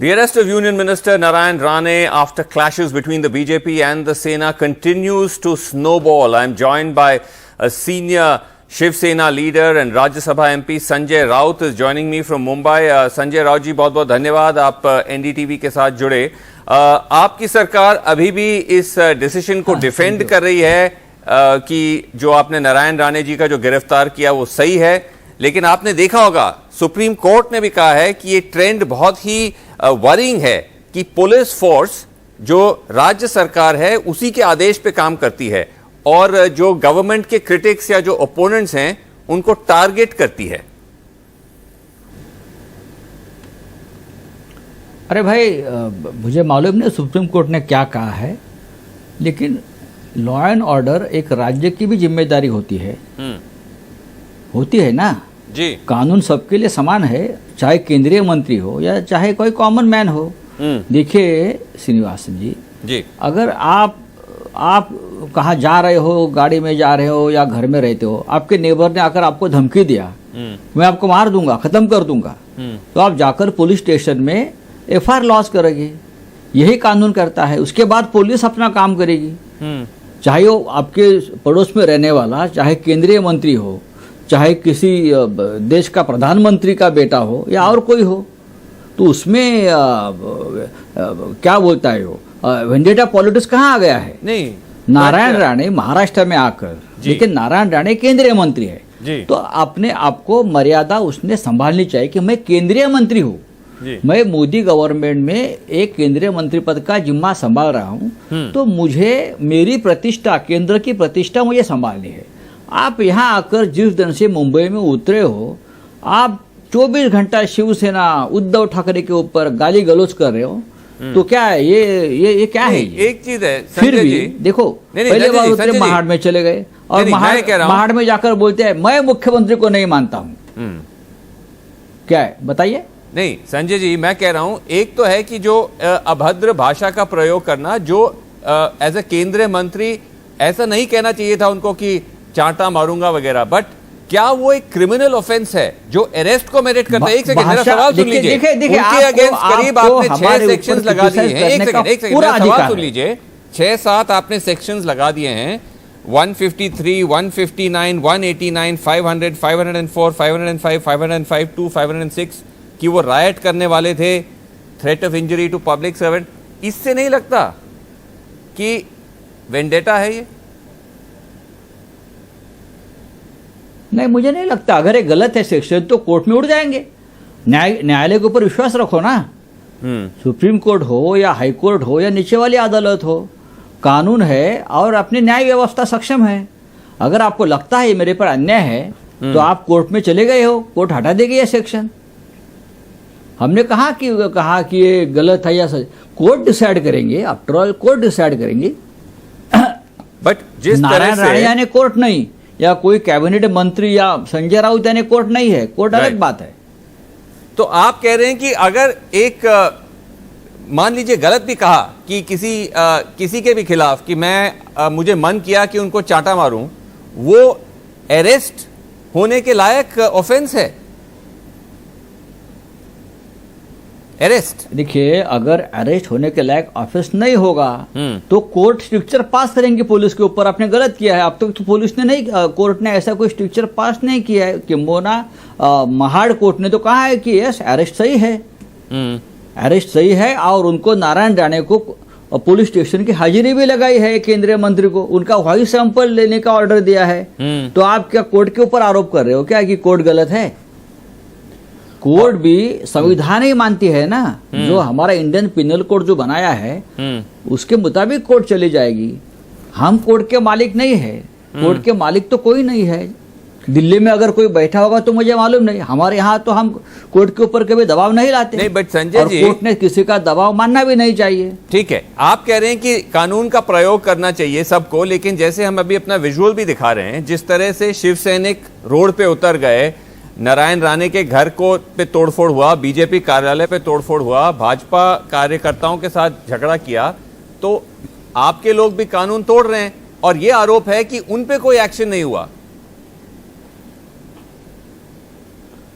The arrest of Union Minister Narayan Rane after clashes between the BJP and the Sena continues to snowball. I am joined by a senior Shiv Sena leader and Rajya Sabha MP Sanjay Raut is joining me from Mumbai. Sanjay Raut जी बहुत बहुत धन्यवाद आप NDTV के साथ जुड़े. आपकी सरकार अभी भी इस डिसीजन को डिफेंड कर रही है कि जो आपने नारायण राणे जी का जो गिरफ्तार किया वो सही है, लेकिन आपने देखा होगा सुप्रीम कोर्ट ने भी कहा है कि ये ट्रेंड बहुत ही वरिंग है कि पुलिस फोर्स जो राज्य सरकार है उसी के आदेश पे काम करती है और जो गवर्नमेंट के क्रिटिक्स या जो ओपोनेंट्स हैं उनको टारगेट करती है. अरे भाई, मुझे मालूम नहीं सुप्रीम कोर्ट ने क्या कहा है, लेकिन लॉ एंड ऑर्डर एक राज्य की भी जिम्मेदारी होती है. होती है ना जी. कानून सबके लिए समान है, चाहे केंद्रीय मंत्री हो या चाहे कोई कॉमन मैन हो. देखिए श्रीनिवासन जी, अगर आप कहाँ जा रहे हो, गाड़ी में जा रहे हो या घर में रहते हो, आपके नेबर ने आकर आपको धमकी दिया मैं आपको मार दूंगा, खत्म कर दूंगा, तो आप जाकर पुलिस स्टेशन में एफआईआर लॉन्च करेंगे. यही कानून करता है. उसके बाद पुलिस अपना काम करेगी. चाहे वो आपके पड़ोस में रहने वाला, चाहे केंद्रीय मंत्री हो, चाहे किसी देश का प्रधानमंत्री का बेटा हो या और कोई हो, तो उसमें क्या बोलता है वो वेंडेटा पॉलिटिक्स कहाँ आ गया है? नहीं, नारायण राणे महाराष्ट्र में आकर, लेकिन नारायण राणे केंद्रीय मंत्री है जी. तो अपने आपको मर्यादा उसने संभालनी चाहिए कि मैं केंद्रीय मंत्री हूँ, मैं मोदी गवर्नमेंट में एक केंद्रीय मंत्री पद का जिम्मा संभाल रहा हूँ, तो मुझे मेरी प्रतिष्ठा, केंद्र की प्रतिष्ठा मुझे संभालनी है. आप यहाँ आकर जिस दिन से मुंबई में उतरे हो, आप 24 घंटा शिवसेना उद्धव ठाकरे के ऊपर गाली गलौज कर रहे हो, तो क्या है ये क्या है? एक चीज है फिर भी देखो, पहले बार उतरे महाड़ में चले गए और महाड़ में जाकर बोलते हैं मैं मुख्यमंत्री को नहीं मानता हूँ. क्या है बताइए? नहीं संजय जी, मैं कह रहा हूं एक तो है कि जो अभद्र भाषा का प्रयोग करना, जो एज ए केंद्रीय मंत्री ऐसा नहीं कहना चाहिए था उनको कि चांटा मारूंगा वगैरह, बट क्या वो एक क्रिमिनल ऑफेंस है जो अरेस्ट को मेरिट करता है? एक सेकंड मेरा सवाल सुन लीजिए. उनके अगेंस्ट करीब आपने 6 सेक्शंस लगा दिए हैं. एक सेकंड मेरा सवाल सुन लीजिए. 6-7 आपने सेक्शंस लगा दिए हैं. 153, 159, 189, 500, 504, 505, 505, 2, 506 कि वो रायट करने वाले थे, threat of injury to public servant. इससे नहीं लगता कि वेंडेटा है ये? नहीं, मुझे नहीं लगता. अगर ये गलत है सेक्शन तो कोर्ट में उड़ जाएंगे. न्यायालय के ऊपर विश्वास रखो ना. सुप्रीम कोर्ट हो या हाई कोर्ट हो या नीचे वाली अदालत हो, कानून है और अपनी न्याय व्यवस्था सक्षम है. अगर आपको लगता है मेरे पर अन्याय है तो आप कोर्ट में चले गए हो, कोर्ट हटा देगी ये सेक्शन. हमने कहा कि ये गलत है या सही, कोर्ट डिसाइड करेंगे. आफ्टर ऑल कोर्ट डिसाइड करेंगे. बट जिस नारायण राणे यानी कोर्ट नहीं, या कोई कैबिनेट मंत्री या संजय राउत यानी कोर्ट नहीं है. कोर्ट अलग बात है. तो आप कह रहे हैं कि अगर एक मान लीजिए गलत भी कहा कि किसी के भी खिलाफ कि मैं मुझे मन किया कि उनको चांटा मारूं, वो अरेस्ट होने के लायक ऑफेंस है? अरेस्ट, देखिए, अगर अरेस्ट होने के लायक ऑफेंस नहीं होगा तो कोर्ट स्ट्रिक्चर पास करेंगे पुलिस के ऊपर. आपने गलत किया है. अब तक तो पुलिस ने नहीं, कोर्ट ने ऐसा कोई स्ट्रिक्चर पास नहीं किया है. किंबोना महाड़ कोर्ट ने तो कहा है कि यस अरेस्ट सही है, अरेस्ट सही है, और उनको नारायण राणे को पुलिस स्टेशन की हाजिरी भी लगाई है. केंद्रीय मंत्री को उनका वॉइस सैंपल लेने का ऑर्डर दिया है. तो आप क्या कोर्ट के ऊपर आरोप कर रहे हो क्या कि कोर्ट गलत है? कोर्ट भी संविधान ही मानती है ना. जो हमारा इंडियन पिनल कोड जो बनाया है उसके मुताबिक कोर्ट चली जाएगी. हम कोर्ट के मालिक नहीं है. कोर्ट के मालिक तो कोई नहीं है. दिल्ली में अगर कोई बैठा होगा तो मुझे मालूम नहीं. हमारे यहाँ तो हम कोर्ट के ऊपर कभी दबाव नहीं लाते. नहीं, बट संजय जी, कोर्ट ने किसी का दबाव मानना भी नहीं चाहिए. ठीक है, आप कह रहे हैं कि कानून का प्रयोग करना चाहिए सबको, लेकिन जैसे हम अभी अपना विजुअल भी दिखा रहे हैं, जिस तरह से शिव सैनिक रोड पे उतर गए, नारायण राणे के घर को पे तोड़फोड़ हुआ, बीजेपी कार्यालय पे तोड़फोड़ हुआ, भाजपा कार्यकर्ताओं के साथ झगड़ा किया, तो आपके लोग भी कानून तोड़ रहे हैं और ये आरोप है कि उन पे कोई एक्शन नहीं हुआ.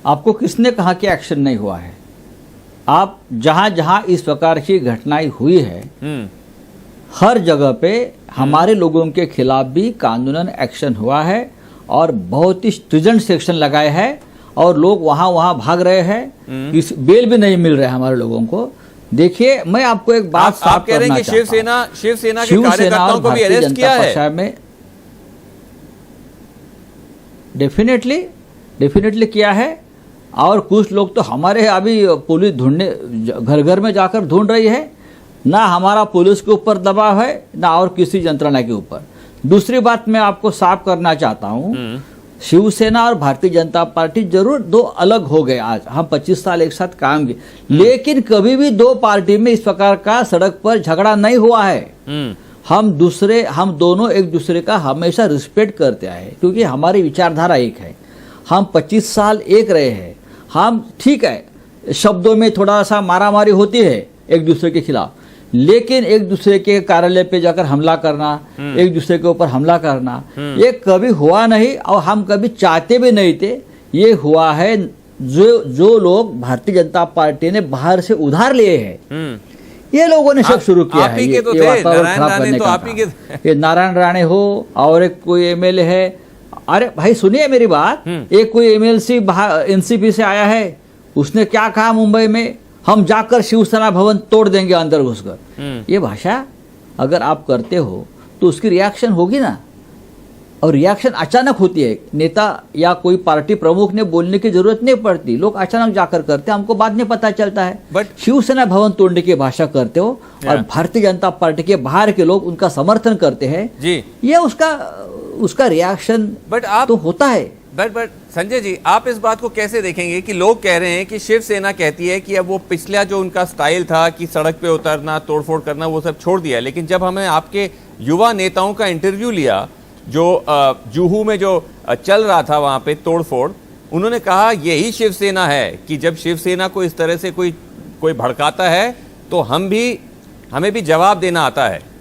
आपको किसने कहा कि एक्शन नहीं हुआ है? आप जहां जहां इस प्रकार की घटनाएं हुई है, हर जगह पे हमारे लोगों के खिलाफ भी कानूनन एक्शन हुआ है और बहुत ही स्ट्रिजेंट सेक्शन लगाए हैं और लोग वहां भाग रहे हैं। इस बेल भी नहीं मिल रहा है हमारे लोगों को। देखिए, मैं आपको एक बात आप कह रहे हैं कि शिवसेना के कार्यकर्ताओं को भी अरेस्ट किया है में डेफिनेटली किया है। और कुछ लोग तो हमारे अभी पुलिस ढूंढने घर घर में जाकर ढूंढ रही है। ना हमारा पुलिस के ऊपर दबाव है, ना और किसी यंत्रणा के ऊपर। दूसरी बात मैं आपको साफ करना चाहता हूं, शिवसेना और भारतीय जनता पार्टी जरूर दो अलग हो गए। आज हम 25 साल एक साथ काम किए, लेकिन कभी भी दो पार्टी में इस प्रकार का सड़क पर झगड़ा नहीं हुआ है। हम दोनों एक दूसरे का हमेशा रिस्पेक्ट करते आए, क्योंकि हमारी विचारधारा एक है। हम 25 साल एक रहे हैं। हम ठीक है, शब्दों में थोड़ा सा मारामारी होती है एक दूसरे के खिलाफ, लेकिन एक दूसरे के कार्यालय पे जाकर हमला करना, एक दूसरे के ऊपर हमला करना, ये कभी हुआ नहीं और हम कभी चाहते भी नहीं थे। ये हुआ है जो लोग भारतीय जनता पार्टी ने बाहर से उधार लिए हैं, ये लोगों ने सब शुरू किया है। ये वातावरण खराब करने का। ये नारायण राणे हो और एक कोई एमएलए है। अरे भाई सुनिए मेरी बात, एक कोई एमएलसी एनसीपी से आया है, उसने क्या कहा मुंबई में, हम जाकर शिवसेना भवन तोड़ देंगे अंदर घुसकर। ये भाषा अगर आप करते हो तो उसकी रिएक्शन होगी ना, और रिएक्शन अचानक होती है। नेता या कोई पार्टी प्रमुख ने बोलने की जरूरत नहीं पड़ती, लोग अचानक जाकर करते, हमको बाद में पता चलता है। बट शिवसेना भवन तोड़ने की भाषा करते हो और भारतीय जनता पार्टी के बाहर के लोग उनका समर्थन करते हैं जी, ये उसका रिएक्शन बट आप तो होता है। बट संजय जी, आप इस बात को कैसे देखेंगे कि लोग कह रहे हैं कि शिवसेना कहती है कि अब वो पिछला जो उनका स्टाइल था कि सड़क पे उतरना, तोड़फोड़ करना, वो सब छोड़ दिया। लेकिन जब हमें आपके युवा नेताओं का इंटरव्यू लिया, जो जुहू में जो चल रहा था वहां पे तोड़फोड़, उन्होंने कहा यही शिवसेना है कि जब शिवसेना को इस तरह से कोई भड़काता है तो हमें भी जवाब देना आता है।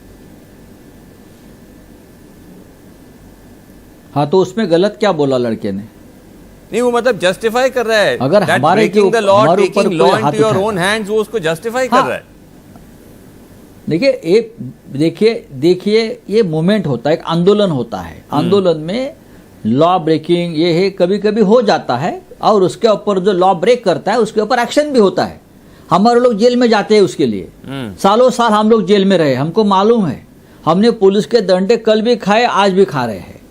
हाँ, तो उसमें गलत क्या बोला लड़के ने? नहीं, वो मतलब जस्टिफाई कर रहा है। अगर हमारे ऊपर योर ओन हैंड्स, वो उसको जस्टिफाई कर रहा है। देखिए ये मूवमेंट होता है, एक आंदोलन होता है। आंदोलन में लॉ ब्रेकिंग ये है, कभी कभी हो जाता है, और उसके ऊपर जो लॉ ब्रेक करता है उसके ऊपर एक्शन भी होता है। हमारे लोग जेल में जाते हैं उसके लिए, सालों साल हम लोग जेल में रहे, हमको मालूम है। हमने पुलिस के डंडे कल भी खाए, आज भी खा रहे हैं।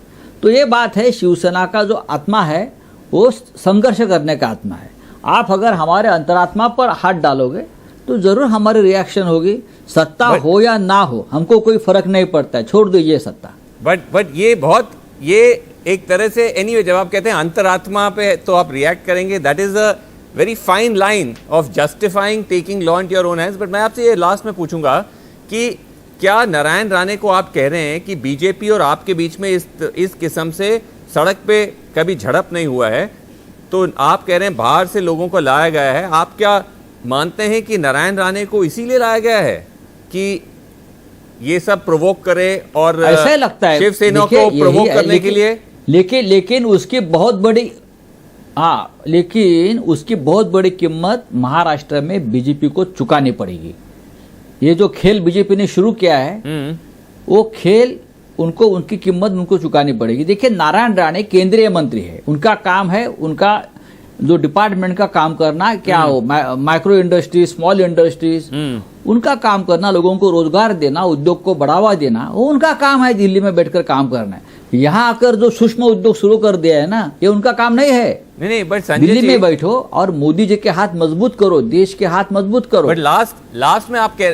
तो ये बात है, शिवसेना का जो आत्मा है वो संघर्ष करने का आत्मा है। आप अगर हमारे अंतरात्मा पर हाथ डालोगे तो जरूर हमारी रिएक्शन होगी। सत्ता हो या ना हो, हमको कोई फर्क नहीं पड़ता है, छोड़ दीजिए सत्ता। बट ये एक तरह से एनीवे, जब आप कहते हैं अंतरात्मा पे तो आप रिएक्ट करेंगे, that is a very fine line of justifying taking law into your own hands. But मैं आपसे ये लास्ट में पूछूंगा कि क्या नारायण राणे को आप कह रहे हैं कि बीजेपी और आपके बीच में इस किस्म से सड़क पे कभी झड़प नहीं हुआ है, तो आप कह रहे हैं बाहर से लोगों को लाया गया है। आप क्या मानते हैं कि नारायण राणे को इसीलिए लाया गया है कि ये सब प्रोवोक करे, और ऐसा लगता है शिवसेना को प्रोवोक करने के लिए? लेकिन उसकी बहुत बड़ी कीमत महाराष्ट्र में बीजेपी को चुकानी पड़ेगी। ये जो खेल बीजेपी ने शुरू किया है, वो खेल उनकी कीमत उनको चुकानी पड़ेगी। देखिए, नारायण राणे केंद्रीय मंत्री है, उनका काम है, उनका जो डिपार्टमेंट का काम करना, क्या हो माइक्रो इंडस्ट्रीज, स्मॉल इंडस्ट्रीज, उनका काम करना, लोगों को रोजगार देना, उद्योग को बढ़ावा देना, वो उनका काम है। दिल्ली में बैठकर काम करना है। यहाँ आकर जो सूक्ष्म उद्योग शुरू कर दिया है ना, ये उनका काम नहीं है। नहीं, बट दिल्ली में बैठो और मोदी जी के हाथ मजबूत करो, देश के हाथ मजबूत करो। बट लास्ट में आप कह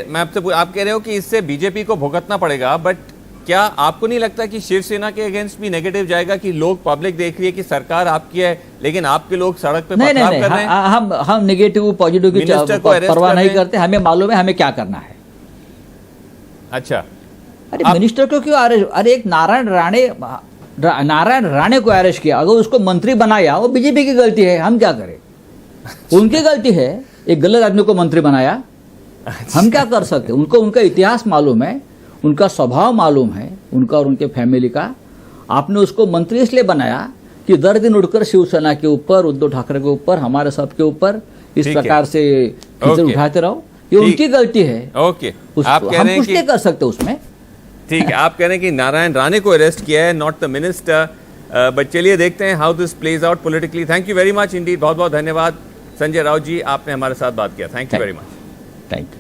रहे हो कि इससे बीजेपी को भुगतना पड़ेगा। बट क्या आपको नहीं लगता कि शिवसेना के अगेंस्ट भी नेगेटिव जाएगा कि लोग, पब्लिक देख रही है कि सरकार आपकी है लेकिन आपके लोग सड़क पे पथराव कर रहे हैं? हम नेगेटिव पॉजिटिव की परवाह नहीं करते। हमें मालूम है हमें क्या करना है। अच्छा, अरे मिनिस्टर को क्यों अरेस्ट? अरे एक नारायण राणे को अरेस्ट किया, अगर उसको मंत्री बनाया, वो बीजेपी की गलती है, हम क्या करें? उनकी गलती है, एक गलत आदमी को मंत्री बनाया, हम क्या कर सकते? उनको उनका इतिहास मालूम है, उनका स्वभाव मालूम है, उनका और उनके फैमिली का। आपने उसको मंत्री इसलिए बनाया कि दर दिन उठकर शिवसेना के ऊपर, उद्धव ठाकरे के ऊपर, हमारे सबके ऊपर इस प्रकार से खींचकर Okay. उठाते रहो, ये ठीक। उनकी गलती है। ओके, आप कह हम रहे हैं कुछ कि नहीं कर सकते उसमें। ठीक है, आप कह रहे हैं कि नारायण राणे को अरेस्ट किया है, नॉट द मिनिस्टर। बट चलिए देखते हैं how this plays out politically. Thank you very much Indeed, बहुत बहुत धन्यवाद संजय राउत जी, आपने हमारे साथ बात किया। Thank you very much. Thank you.